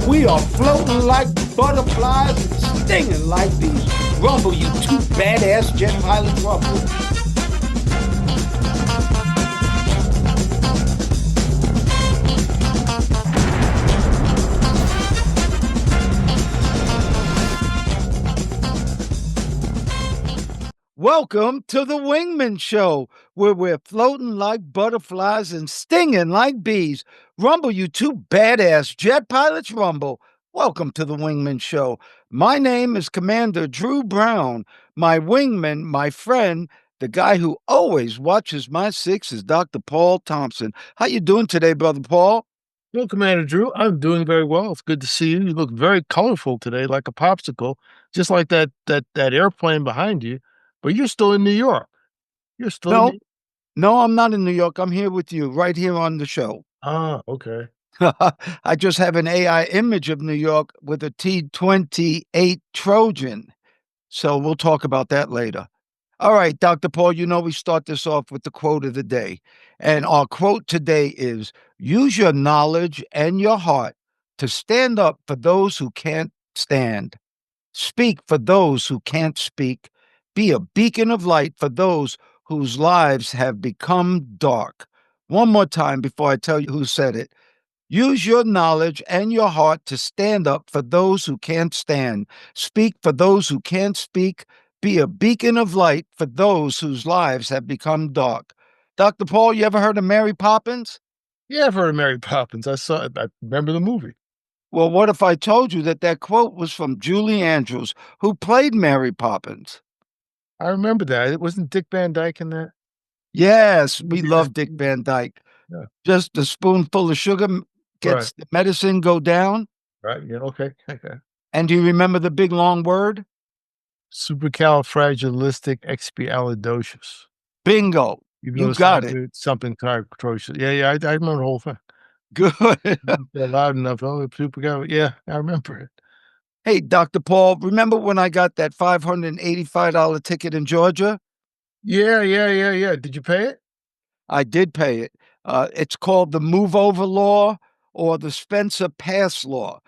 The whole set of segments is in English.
We are floating like butterflies and stinging like bees. Rumble, you two badass jet pilots, rumble. Welcome to the Wingman Show, where we're floating like butterflies and stinging like bees. Rumble, you two badass jet pilots, rumble. Welcome to the Wingman Show. My name is Commander Drew Brown. My wingman, my friend, the guy who always watches my six is Dr. Paul Thompson. How you doing today, Brother Paul? Well, Commander Drew, I'm doing very well. It's good to see you. You look very colorful today, like a popsicle, just like that airplane behind you. But you're still in New York. You're still in No, New no, I'm not in New York. I'm here with you, right here on the show. Okay. I just have an AI image of New York with a T-28 Trojan. So we'll talk about that later. All right, Dr. Paul, you know we start this off with the quote of the day. And our quote today is, use your knowledge and your heart to stand up for those who can't stand. Speak for those who can't speak. Be a beacon of light for those whose lives have become dark. One more time before I tell you who said it. Use your knowledge and your heart to stand up for those who can't stand. Speak for those who can't speak. Be a beacon of light for those whose lives have become dark. Dr. Paul, you ever heard of Mary Poppins? Yeah, I've heard of Mary Poppins. I remember the movie. Well, what if I told you that that quote was from Julie Andrews, who played Mary Poppins? I remember that. It wasn't Dick Van Dyke in that. Yes, we Yeah. love Dick Van Dyke. Yeah. Just a spoonful of sugar gets Right. the medicine go down. Right. Yeah. Okay. Okay. And do you remember the big long word? Supercalifragilisticexpialidocious. Bingo. Even though You it got sounds it. weird, something atrocious. Yeah. Yeah. I remember the whole thing. Good. Yeah, loud enough. Oh, supercal. Yeah, I remember it. Hey, Dr. Paul, remember when I got that $585 ticket in Georgia? Yeah, yeah, yeah, yeah. Did you pay it? I did pay it. It's called the Move Over Law or the Spencer Pass Law.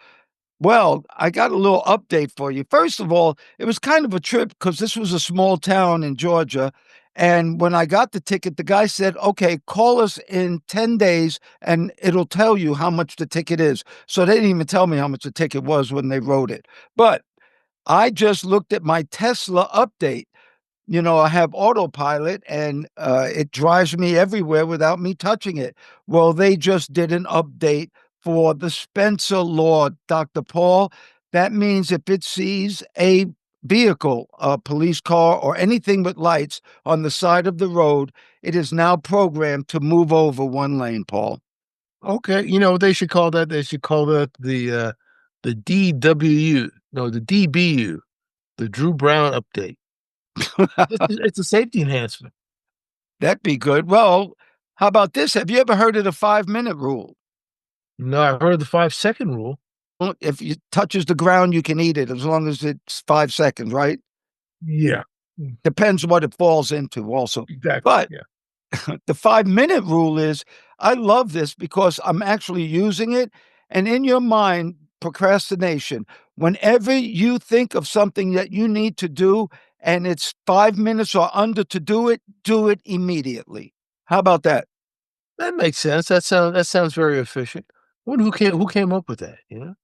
Well, I got a little update for you. First of all, it was kind of a trip because this was a small town in Georgia. And when I got the ticket, the guy said, okay, call us in 10 days and it'll tell you how much the ticket is. So they didn't even tell me how much the ticket was when they wrote it. But I just looked at my Tesla update. You know, I have autopilot and it drives me everywhere without me touching it. Well, they just did an update for the Spencer Law, Dr. Paul. That means if it sees a vehicle, a police car, or anything with lights on the side of the road, it is now programmed to move over one lane, Paul. Okay, you know, they should call that the DWU, no, the DBU, the Drew Brown update. It's a safety enhancement. That'd be good. Well, how about this? Have you ever heard of the 5-minute rule? No, I've heard of the 5-second rule. Well, if it touches the ground, you can eat it as long as it's 5 seconds, right? Yeah. Depends what it falls into also. Exactly. But Yeah. the 5-minute rule is, I love this because I'm actually using it. And in your mind, procrastination, whenever you think of something that you need to do and it's 5 minutes or under to do it immediately. How about that? That makes sense. That sounds very efficient. Wonder who came up with that, you know?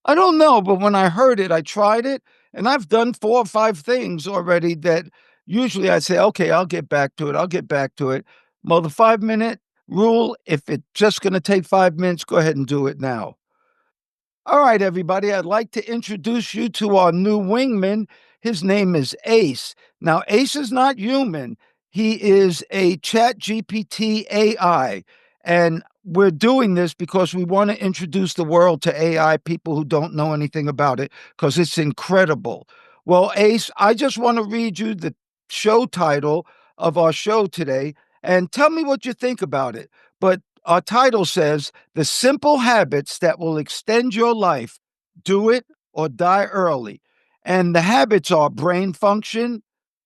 I don't know, but when I heard it, I tried it, and I've done 4 or 5 things already that usually I say, "Okay, I'll get back to it, I'll get back to it." Well, the 5-minute rule, if it's just gonna take 5 minutes, go ahead and do it now. All right, everybody, I'd like to introduce you to our new wingman. His name is Ace. Now, Ace is not human. He is a ChatGPT AI. And we're doing this because we want to introduce the world to AI, people who don't know anything about it, because it's incredible. Well, Ace, I just want to read you the show title of our show today and tell me what you think about it. But our title says, The Simple Habits That Will Extend Your Life. Do it or die early. And the habits are brain function,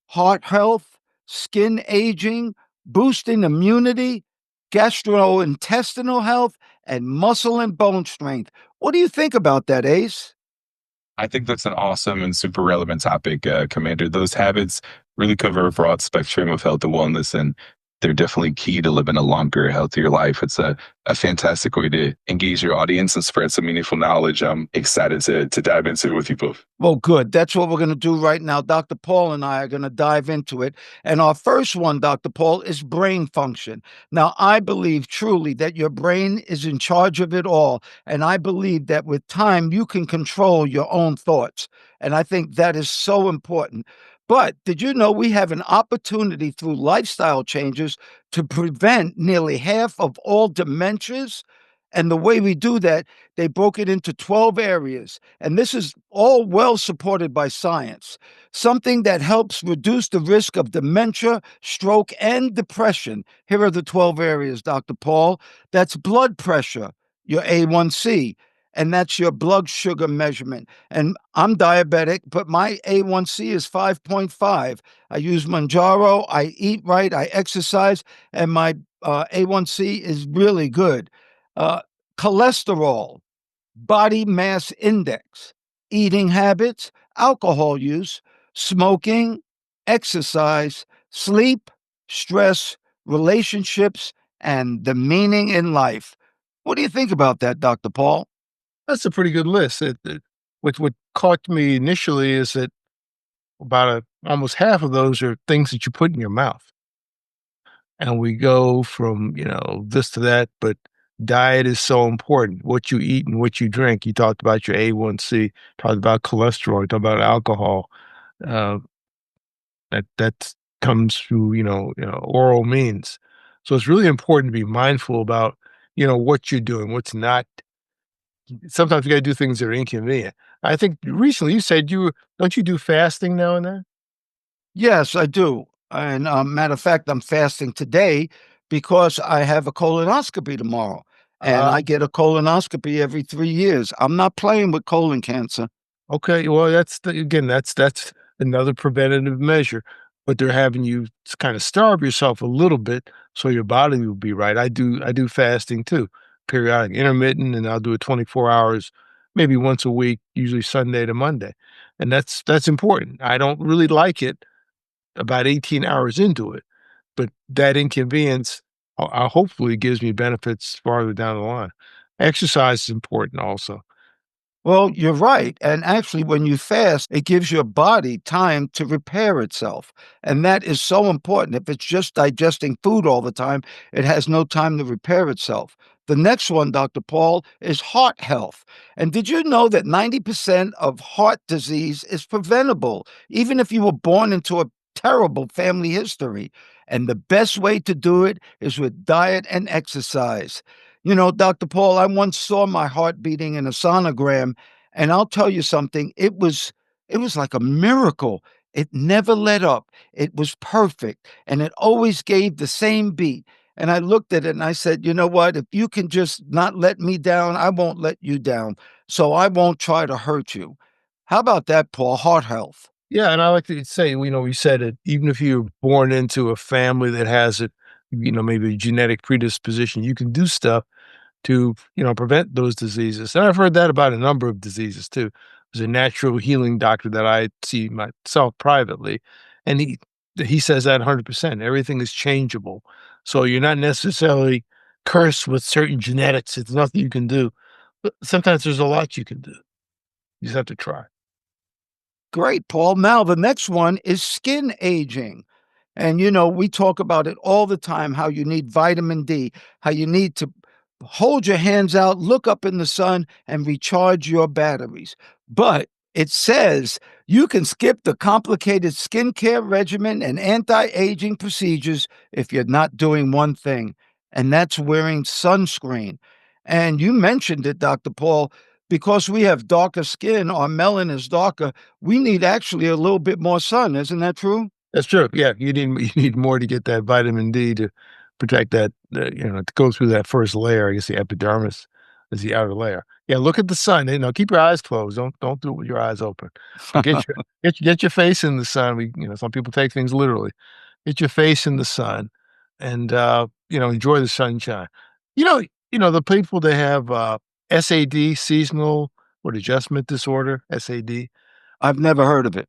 heart health, skin aging, boosting immunity, gastrointestinal health, and muscle and bone strength. What do you think about that, Ace? I think that's an awesome and super relevant topic, Commander. Those habits really cover a broad spectrum of health and wellness, and they're definitely key to living a longer, healthier life. It's a fantastic way to engage your audience and spread some meaningful knowledge. I'm excited to dive into it with you both. Well, good. That's what we're going to do right now. Dr. Paul and I are going to dive into it. And our first one, Dr. Paul, is brain function. Now, I believe truly that your brain is in charge of it all. And I believe that with time, you can control your own thoughts. And I think that is so important. But did you know we have an opportunity through lifestyle changes to prevent nearly half of all dementias? And the way we do that, they broke it into 12 areas. And this is all well supported by science. Something that helps reduce the risk of dementia, stroke, and depression. Here are the 12 areas, Dr. Paul. That's blood pressure, your A1C, and that's your blood sugar measurement. And I'm diabetic, but my A1C is 5.5. I use Manjaro, I eat right, I exercise, and my A1C is really good. Uh, Cholesterol, body mass index, eating habits, alcohol use, smoking, exercise, sleep, stress, relationships, and the meaning in life. What do you think about that, Dr. Paul? That's a pretty good list. What caught me initially is that almost half of those are things that you put in your mouth. And we go from, this to that, but diet is so important. What you eat and what you drink. You talked about your A1C, talked about cholesterol, you talked about alcohol. Uh, that comes through, oral means. So it's really important to be mindful about, what you're doing, what's not. Sometimes you got to do things that are inconvenient. I think recently you said don't you do fasting now and then? Yes, I do. And matter of fact, I'm fasting today because I have a colonoscopy tomorrow. And Uh, I get a colonoscopy every 3 years. I'm not playing with colon cancer. Okay, well, that's another preventative measure, but they're having you kind of starve yourself a little bit so your body will be right. I do fasting too, periodic, intermittent, and I'll do it 24 hours, maybe once a week, usually Sunday to Monday, and that's important. I don't really like it about 18 hours into it, but that inconvenience, hopefully gives me benefits farther down the line. Exercise is important also. Well, you're right. And actually, when you fast, it gives your body time to repair itself. And that is so important. If it's just digesting food all the time, it has no time to repair itself. The next one, Dr. Paul, is heart health. And did you know that 90% of heart disease is preventable, even if you were born into a terrible family history? And the best way to do it is with diet and exercise. You know, Dr. Paul, I once saw my heart beating in a sonogram, and I'll tell you something, it was like a miracle. It never let up. It was perfect, and it always gave the same beat. And I looked at it and I said, "You know what? If you can just not let me down, I won't let you down. So I won't try to hurt you." How about that, Paul? Heart health. Yeah, and I like to say, we said it, even if you're born into a family that has it, maybe a genetic predisposition, you can do stuff to, prevent those diseases. And I've heard that about a number of diseases too. There's a natural healing doctor that I see myself privately, and he says that 100%. Everything is changeable. So you're not necessarily cursed with certain genetics. It's nothing you can do. But sometimes there's a lot you can do. You just have to try. Great, Paul. Now, the next one is skin aging. And, we talk about it all the time how you need vitamin D, how you need to hold your hands out, look up in the sun, and recharge your batteries. But it says you can skip the complicated skincare regimen and anti aging procedures if you're not doing one thing, and that's wearing sunscreen. And you mentioned it, Dr. Paul, because we have darker skin, our melon is darker. We need actually a little bit more sun. Isn't that true? That's true. Yeah, you need more to get that vitamin D to protect that, to go through that first layer. I guess the epidermis is the outer layer. Yeah, look at the sun. Keep your eyes closed. Don't do it with your eyes open. But get your face in the sun. Some people take things literally. Get your face in the sun, and enjoy the sunshine. You know, the people that have, SAD, seasonal what, adjustment disorder, SAD. I've never heard of it.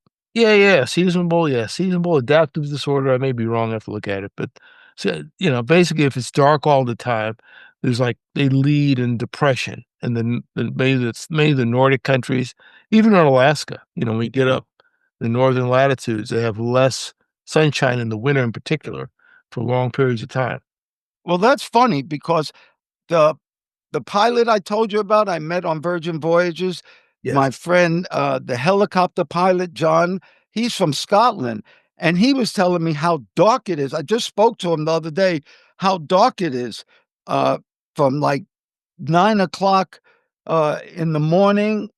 Seasonal adaptive disorder. I may be wrong, I have to look at it, but so, basically, if it's dark all the time, there's like they lead in depression, and then many of the Nordic countries, even in Alaska, when you get up the northern latitudes, they have less sunshine in the winter, in particular, for long periods of time. Well, that's funny because the the pilot I told you about, I met on Virgin Voyages, Yes. my friend, the helicopter pilot, John, he's from Scotland, and he was telling me how dark it is. I just spoke to him the other day, how dark it is, uh, from, like, 9 o'clock in the morning,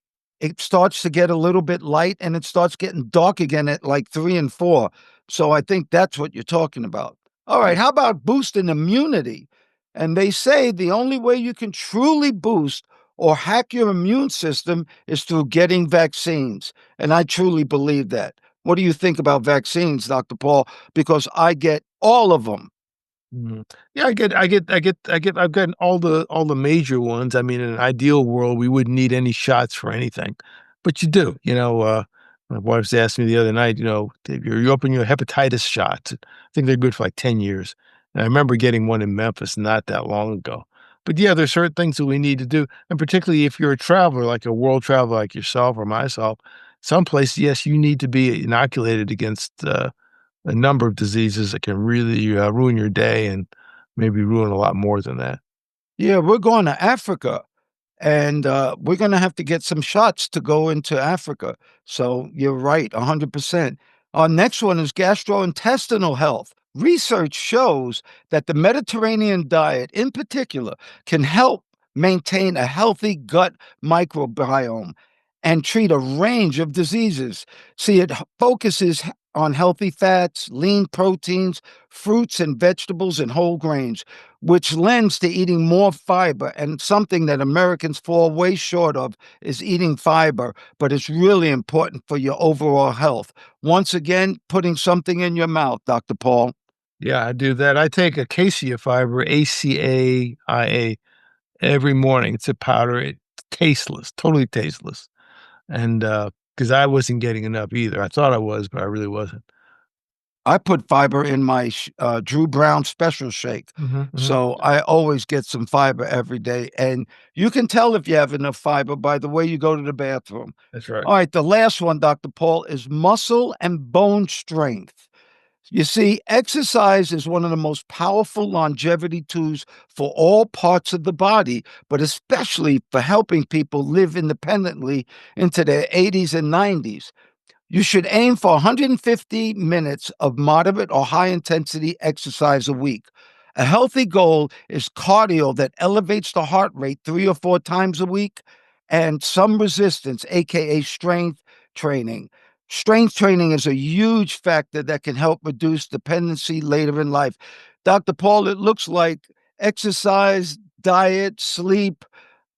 it starts to get a little bit light, and it starts getting dark again at, like, 3 and 4. So I think that's what you're talking about. Alright, how about boosting immunity? And they say the only way you can truly boost or hack your immune system is through getting vaccines, and I truly believe that. What do you think about vaccines, Dr. Paul? Because I get all of them. Mhm. Yeah, I've gotten all the major ones. I mean, in an ideal world, we wouldn't need any shots for anything, but you do. My wife's asked me the other night, "Dave, you open your hepatitis shots." I think they're good for like 10 years. And I remember getting one in Memphis not that long ago. But yeah, there's certain things that we need to do, and particularly if you're a traveler, like a world traveler, like yourself or myself, some places, yes, you need to be inoculated against a number of diseases that can really, ruin your day and maybe ruin a lot more than that. Yeah, we're going to Africa. And we're going to have to get some shots to go into Africa. So you're right, 100%. Our next one is gastrointestinal health. Research shows that the Mediterranean diet, in particular, can help maintain a healthy gut microbiome and treat a range of diseases. See, it focuses on healthy fats, lean proteins, fruits and vegetables, and whole grains, which lends to eating more fiber. And something that Americans fall way short of is eating fiber, but it's really important for your overall health. Once again, putting something in your mouth, Dr. Paul. Yeah, I do that. I take acacia fiber, ACAIA, every morning. It's a powder. It's tasteless, totally tasteless. And because I wasn't getting enough either. I thought I was, but I really wasn't. I put fiber in my Drew Brown special shake. Mhm, mhm. So I always get some fiber every day. And you can tell if you have enough fiber by the way you go to the bathroom. That's right. All right, the last one, Dr. Paul, is muscle and bone strength. You see, exercise is one of the most powerful longevity tools for all parts of the body, but especially for helping people live independently into their 80s and 90s. You should aim for 150 minutes of moderate or high intensity exercise a week. A healthy goal is cardio that elevates the heart rate 3 or 4 times a week, and some resistance, aka strength training. Strength training is a huge factor that can help reduce dependency later in life. Dr. Paul, it looks like exercise, diet, sleep,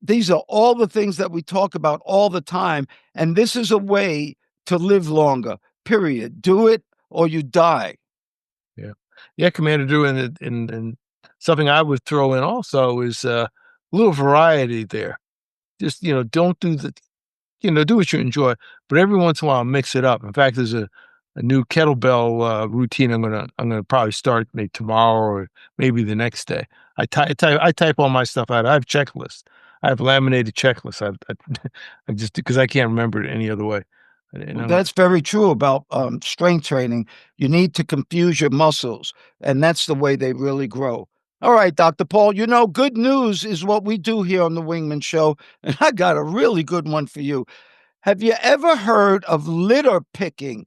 these are all the things that we talk about all the time. And this is a way to live longer, period. Do it or you die. Yeah. Yeah, Commander Drew, and something I would throw in also is a little variety there. Just, don't do do what you enjoy, but every once in a while mix it up. In fact, there's a new kettlebell routine I'm gonna probably start maybe tomorrow or maybe the next day. I type all my stuff out. I have checklists. I have laminated checklists. I just because I can't remember it any other way. And Well, I'm that's very true about strength training. You need to confuse your muscles, and that's the way they really grow. All right, Dr. Paul, good news is what we do here on the Wingman Show, and I got a really good one for you. Have you ever heard of litter picking?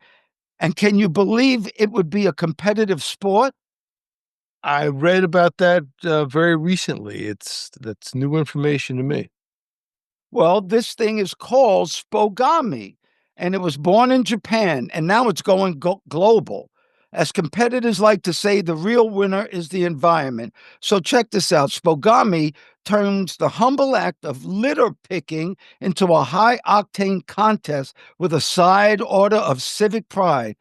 And can you believe it would be a competitive sport? I read about that very recently. That's new information to me. Well, this thing is called spogami, and it was born in Japan, and now it's going global. As competitors like to say, the real winner is the environment. So check this out. Spogami turns the humble act of litter picking into a high octane contest with a side order of civic pride.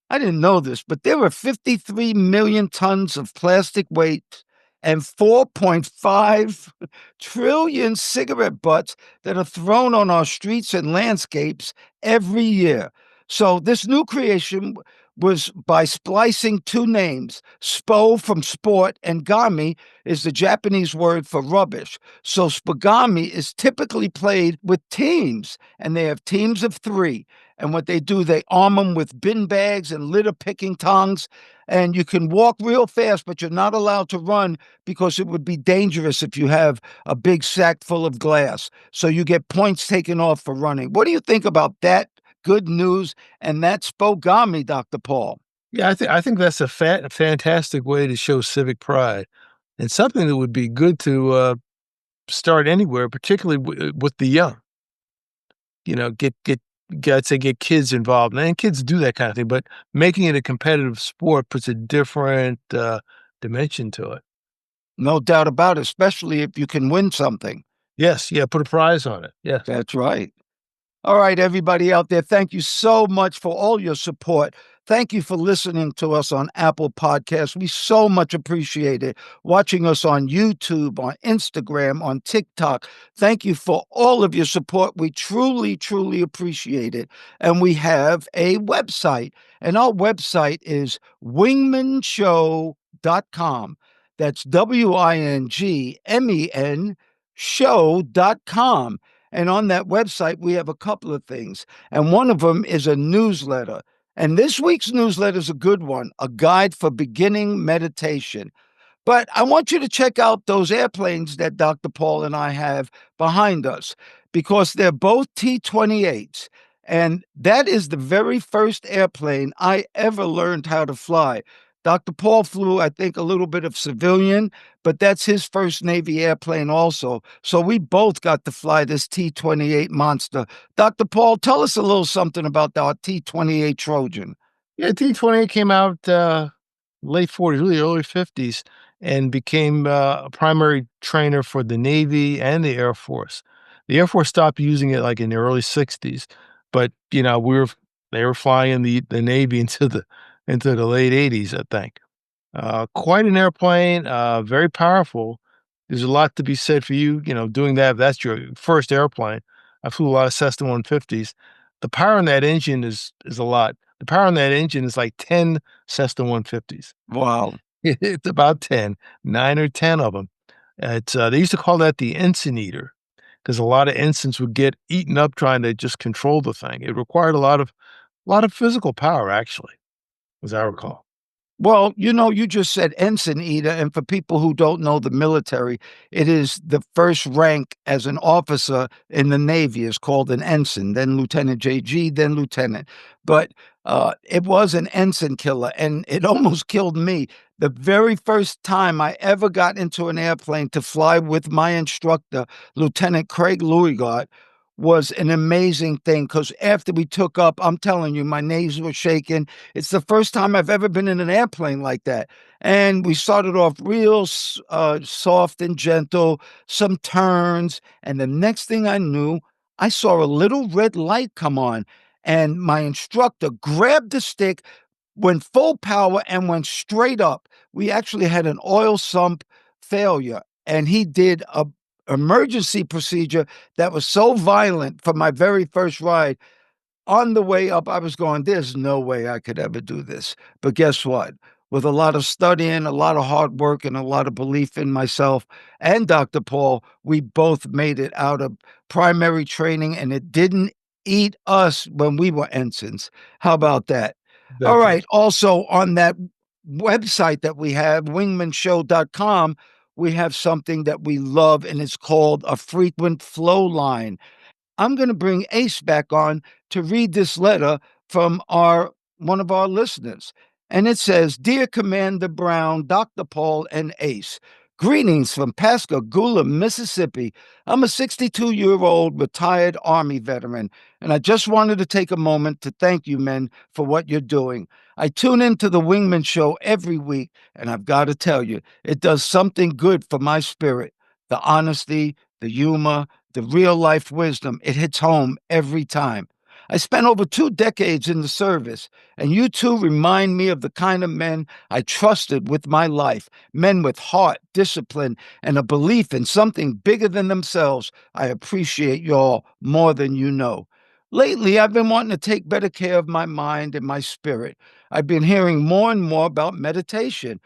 I didn't know this, but there were 53 million tons of plastic waste and 4.5 trillion cigarette butts that are thrown on our streets and landscapes every year. So, this new creation was by splicing two names. Spo from sport and gami is the Japanese word for rubbish. So, spagami is typically played with teams, and they have teams of three. And what they do, they arm them with bin bags and litter picking tongs. And you can walk real fast, but you're not allowed to run because it would be dangerous if you have a big sack full of glass. So you get points taken off for running. What do you think about that good news and that spogami, Dr. Paul? Yeah, I think that's a fantastic way to show civic pride, and something that would be good to start anywhere, particularly with the young. You know, I'd say get kids involved, and kids do that kind of thing. But making it a competitive sport puts a different dimension to it. No doubt about it, especially if you can win something. Yes, yeah, put a prize on it. Yes. That's right. All right, everybody out there, thank you so much for all your support. Thank you for listening to us on Apple Podcasts. We so much appreciate it. Watching us on YouTube, on Instagram, on TikTok. Thank you for all of your support. We truly, truly appreciate it. And we have a website, and our website is wingmanshow.com. That's WINGMEN show.com. And on that website, we have a couple of things. And one of them is a newsletter. And this week's newsletter is a good one, a guide for beginning meditation. But I want you to check out those airplanes that Dr. Paul and I have behind us because they're both T-28s. And that is the very first airplane I ever learned how to fly. Dr. Paul flew, I think, a little bit of civilian, but that's his first Navy airplane also. So we both got to fly this T-28 monster. Dr. Paul, tell us a little something about our T-28 Trojan. Yeah, T-28 came out late 40s, really early 50s, and became a primary trainer for the Navy and the Air Force. The Air Force stopped using it like in the early 60s, but they were flying in the Navy into the late 80s, I think. Quite an airplane, very powerful. There's a lot to be said for doing that. If that's your first airplane. I flew a lot of Cessna 150s. The power in that engine is a lot. The power in that engine is like 10 Cessna 150s. Wow. It's about 10, 9 or 10 of them. It's they used to call that the ensign eater because a lot of ensigns would get eaten up trying to just control the thing. It required a lot of physical power, actually, as I recall. Well, you just said ensign eater, and for people who don't know the military, it is the first rank as an officer in the Navy is called an ensign, then Lieutenant JG, then lieutenant. But it was an ensign killer, and it almost killed me. The very first time I ever got into an airplane to fly with my instructor, Lieutenant Craig Louigart, was an amazing thing because after we took up, I'm telling you, my knees were shaking. It's the first time I've ever been in an airplane like that. And we started off real soft and gentle, some turns. And the next thing I knew, I saw a little red light come on. And my instructor grabbed the stick, went full power, and went straight up. We actually had an oil sump failure. And he did a emergency procedure that was so violent for my very first ride. On the way up, I was going, there's no way I could ever do this. But guess what? With a lot of studying, a lot of hard work, and a lot of belief in myself and Dr. Paul, we both made it out of primary training, and it didn't eat us when we were ensigns. How about that? All That's right. Also, on that website that we have, wingmanshow.com, we have something that we love, and it's called a frequent flow line. I'm going to bring Ace back on to read this letter from one of our listeners. And it says, Dear Commander Brown, Dr. Paul, and Ace, greetings from Pascagoula, Mississippi. I'm a 62-year-old retired Army veteran, and I just wanted to take a moment to thank you men for what you're doing. I tune into the Wingman Show every week, and I've got to tell you, it does something good for my spirit. The honesty, the humor, the real life wisdom, it hits home every time. I spent over 2 decades in the service, and you two remind me of the kind of men I trusted with my life, men with heart, discipline, and a belief in something bigger than themselves. I appreciate y'all more than you know. Lately, I've been wanting to take better care of my mind and my spirit. I've been hearing more and more about meditation.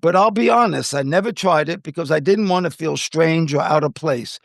But I'll be honest, I never tried it because I didn't want to feel strange or out of place.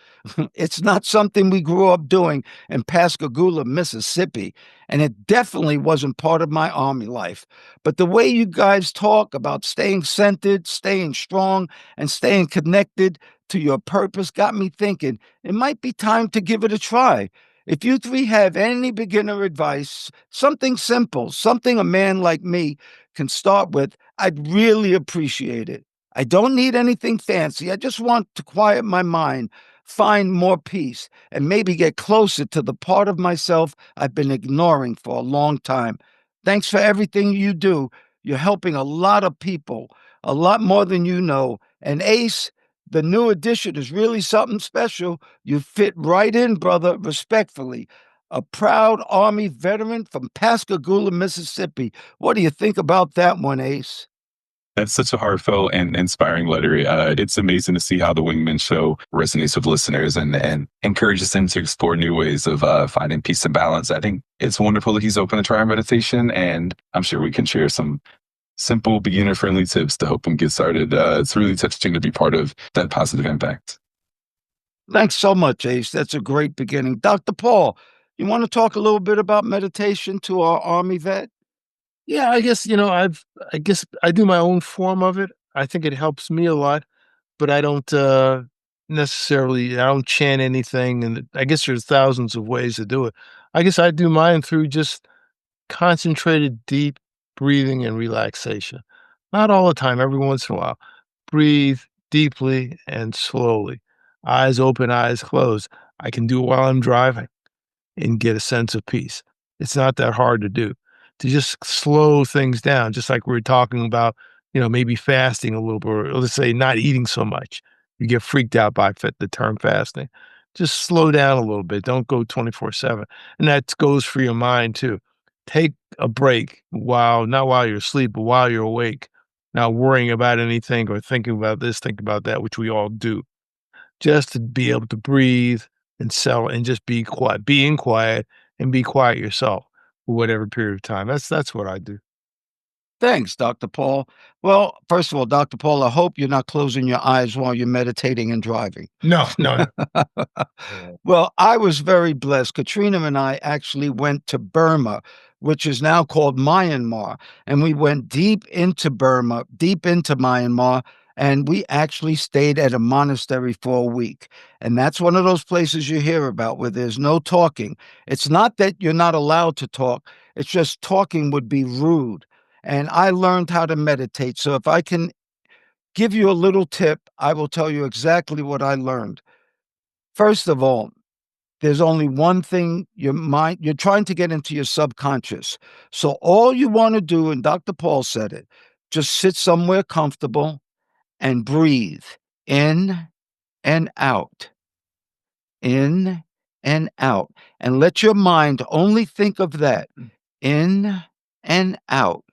It's not something we grew up doing in Pascagoula, Mississippi, and it definitely wasn't part of my Army life. But the way you guys talk about staying centered, staying strong, and staying connected to your purpose got me thinking it might be time to give it a try. If you three have any beginner advice, something simple, something a man like me can start with, I'd really appreciate it. I don't need anything fancy. I just want to quiet my mind, find more peace, and maybe get closer to the part of myself I've been ignoring for a long time. Thanks for everything you do. You're helping a lot of people, a lot more than you know. And Ace, the new addition is really something special. You fit right in, brother, respectfully. A proud Army veteran from Pascagoula, Mississippi. What do you think about that one, Ace? That's such a heartfelt and inspiring letter. It's amazing to see how the Wingman Show resonates with listeners and encourages them to explore new ways of finding peace and balance. I think it's wonderful that he's open to try meditation, and I'm sure we can share some simple, beginner-friendly tips to help him get started. It's really touching to be part of that positive impact. Thanks so much, Ace. That's a great beginning. Dr. Paul, you want to talk a little bit about meditation to our Army vet? Yeah, I guess, I guess I do my own form of it. I think it helps me a lot, but I don't necessarily I don't chant anything, and I guess there's thousands of ways to do it. I guess I do mine through just concentrated deep breathing and relaxation. Not all the time, every once in a while. Breathe deeply and slowly. Eyes open, eyes closed. I can do it while I'm driving and get a sense of peace. It's not that hard to do. To just slow things down, just like we were talking about, maybe fasting a little bit, or let's say not eating so much. You get freaked out by the term fasting. Just slow down a little bit. Don't go 24/7. And that goes for your mind too. Take a break not while you're asleep, but while you're awake, not worrying about anything or thinking about this, think about that, which we all do. Just to be able to breathe and settle and just be quiet, being quiet and be quiet yourself for whatever period of time. That's what I do. Thanks, Dr. Paul. Well, first of all, Dr. Paul, I hope you're not closing your eyes while you're meditating and driving. No, no, no. Well, I was very blessed. Katrina and I actually went to Burma, which is now called Myanmar. And we went deep into Burma, deep into Myanmar, and we actually stayed at a monastery for a week. And that's one of those places you hear about where there's no talking. It's not that you're not allowed to talk, it's just talking would be rude. And I learned how to meditate. So if I can give you a little tip, I will tell you exactly what I learned. First of all, there's only one thing you're trying to get into your subconscious. So all you want to do, and Dr. Paul said it, just sit somewhere comfortable and breathe in and out, in and out, and let your mind only think of that in and out,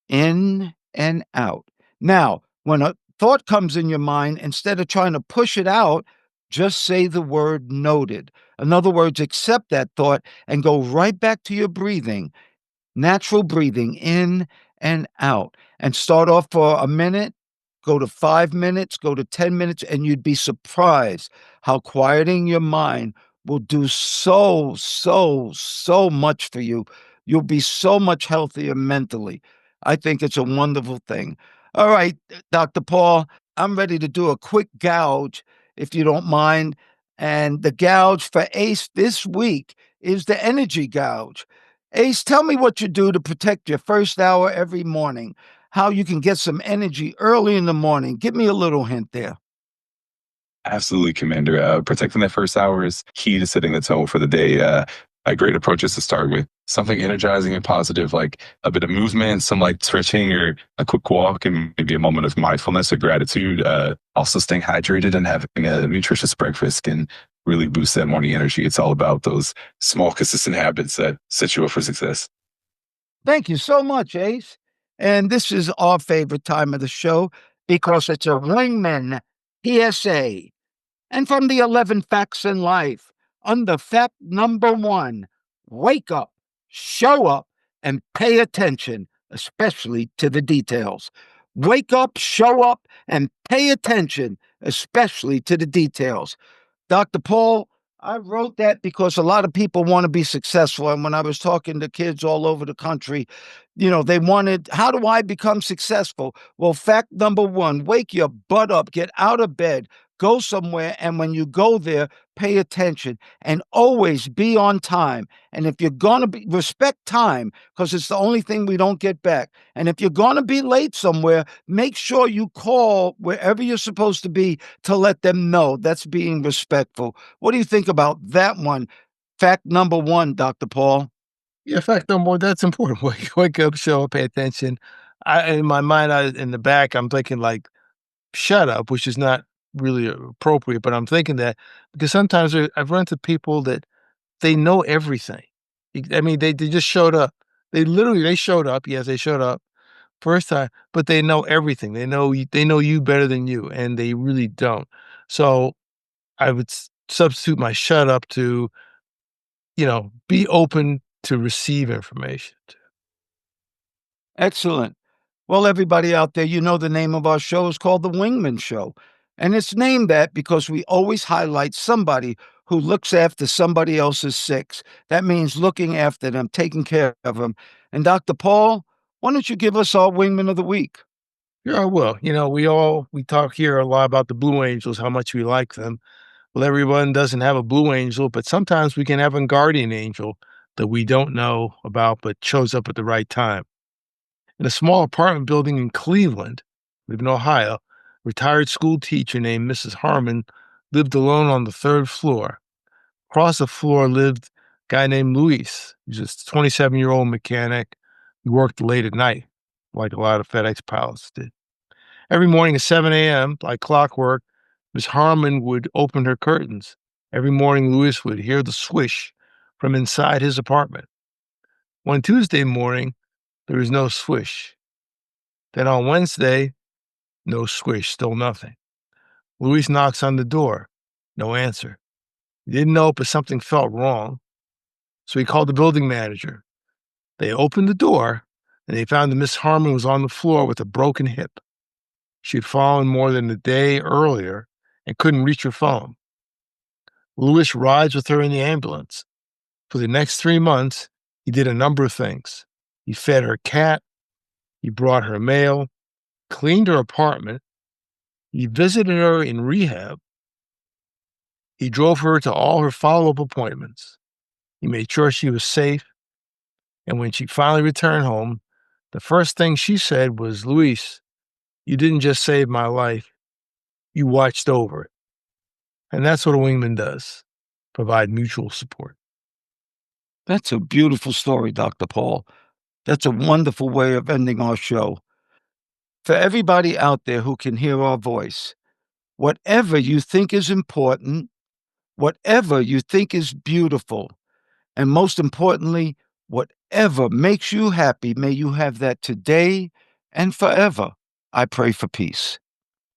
in and out. Now, when a thought comes in your mind, instead of trying to push it out, just say the word noted. In other words, accept that thought and go right back to your breathing, natural breathing in and out, and start off for a minute, go to 5 minutes, go to 10 minutes, and you'd be surprised how quieting your mind will do so, so, so much for you. You'll be so much healthier mentally. I think it's a wonderful thing. All right, Dr. Paul, I'm ready to do a quick gouge, if you don't mind. And the gouge for Ace this week is the energy gouge. Ace, tell me what you do to protect your first hour every morning, how you can get some energy early in the morning. Give me a little hint there. Absolutely, Commander. Protecting that first hour is key to setting the tone for the day. A great approach is to start with something energizing and positive, like a bit of movement, some light stretching, or a quick walk, and maybe a moment of mindfulness or gratitude. Also, staying hydrated and having a nutritious breakfast can really boost that morning energy. It's all about those small, consistent habits that set you up for success. Thank you so much, Ace. And this is our favorite time of the show because it's a Wingman PSA. And from the 11 facts in life, under fact number 1, wake up, show up, and pay attention, especially to the details. Wake up, show up, and pay attention, especially to the details. Dr. Paul, I wrote that because a lot of people want to be successful. And when I was talking to kids all over the country, they wanted, how do I become successful? Well, fact number 1, wake your butt up, get out of bed, go somewhere. And when you go there, pay attention and always be on time. And if you're going to respect time, because it's the only thing we don't get back. And if you're going to be late somewhere, make sure you call wherever you're supposed to be to let them know. That's being respectful. What do you think about that one? Fact number 1, Dr. Paul. Yeah, fact number one, that's important. Wake up, show up, pay attention. In my mind, in the back, I'm thinking like, shut up, which is not really appropriate, but I'm thinking that because sometimes I've run into people that they know everything. I mean, they just showed up. They showed up. Yes, they showed up first time, but they know everything. They know you better than you, and they really don't. So I would substitute my shut up to, be open to receive information. Excellent. Well, everybody out there, the name of our show is called The Wingman Show. And it's named that because we always highlight somebody who looks after somebody else's six. That means looking after them, taking care of them. And Dr. Paul, why don't you give us our Wingman of the Week? Yeah, well, we talk here a lot about the Blue Angels, how much we like them. Well, everyone doesn't have a Blue Angel, but sometimes we can have a guardian angel that we don't know about, but shows up at the right time. In a small apartment building in Cleveland, in Ohio, retired school teacher named Mrs. Harmon lived alone on the third floor. Across the floor lived a guy named Luis. He was a 27-year-old mechanic. He worked late at night, like a lot of FedEx pilots did. Every morning at 7 a.m., like clockwork, Miss Harmon would open her curtains. Every morning, Luis would hear the swish from inside his apartment. One Tuesday morning, there was no swish. Then on Wednesday, no swish, still nothing. Luis knocks on the door. No answer. He didn't know, but something felt wrong. So he called the building manager. They opened the door, and they found that Miss Harmon was on the floor with a broken hip. She had fallen more than a day earlier and couldn't reach her phone. Luis rides with her in the ambulance. For the next 3 months, he did a number of things. He fed her cat, he brought her mail, cleaned her apartment, he visited her in rehab, he drove her to all her follow-up appointments. He made sure she was safe, and when she finally returned home, the first thing she said was, "Luis, you didn't just save my life, you watched over it." And that's what a wingman does, provide mutual support. That's a beautiful story, Dr. Paul. That's a wonderful way of ending our show. For everybody out there who can hear our voice, whatever you think is important, whatever you think is beautiful, and most importantly, whatever makes you happy, may you have that today and forever. I pray for peace.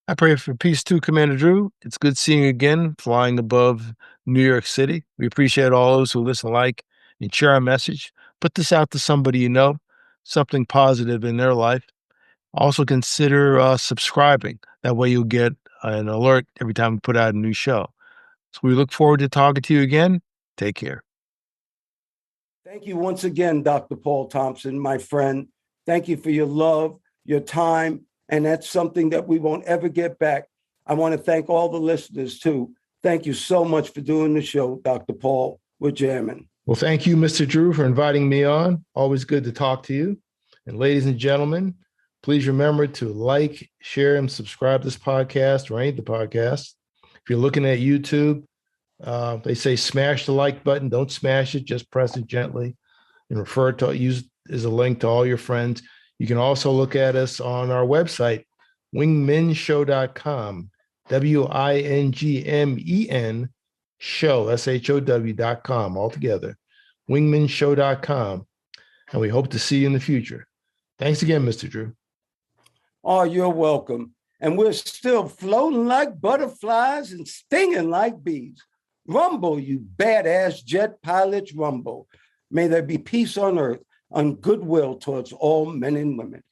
I pray for peace too, Commander Drew. It's good seeing you again, flying above New York City. We appreciate all those who listen, like, and share our message. Put this out to somebody you know, something positive in their life. Also consider subscribing. That way you'll get an alert every time we put out a new show. So we look forward to talking to you again. Take care. Thank you once again, Dr. Paul Thompson, my friend. Thank you for your love, your time, and that's something that we won't ever get back. I want to thank all the listeners, too. Thank you so much for doing the show, Dr. Paul. We're jamming. Well, thank you, Mr. Drew, for inviting me on. Always good to talk to you. And ladies and gentlemen, please remember to like, share, and subscribe to this podcast or any of the podcasts. If you're looking at YouTube, they say smash the like button. Don't smash it. Just press it gently and use as a link to all your friends. You can also look at us on our website, wingmenshow.com, WINGMEN SHOW.com altogether, wingmanshow.com. And we hope to see you in the future. Thanks again, Mr. Drew. Oh, you're welcome. And we're still floating like butterflies and stinging like bees. Rumble, you badass jet pilots, rumble. May there be peace on earth and goodwill towards all men and women.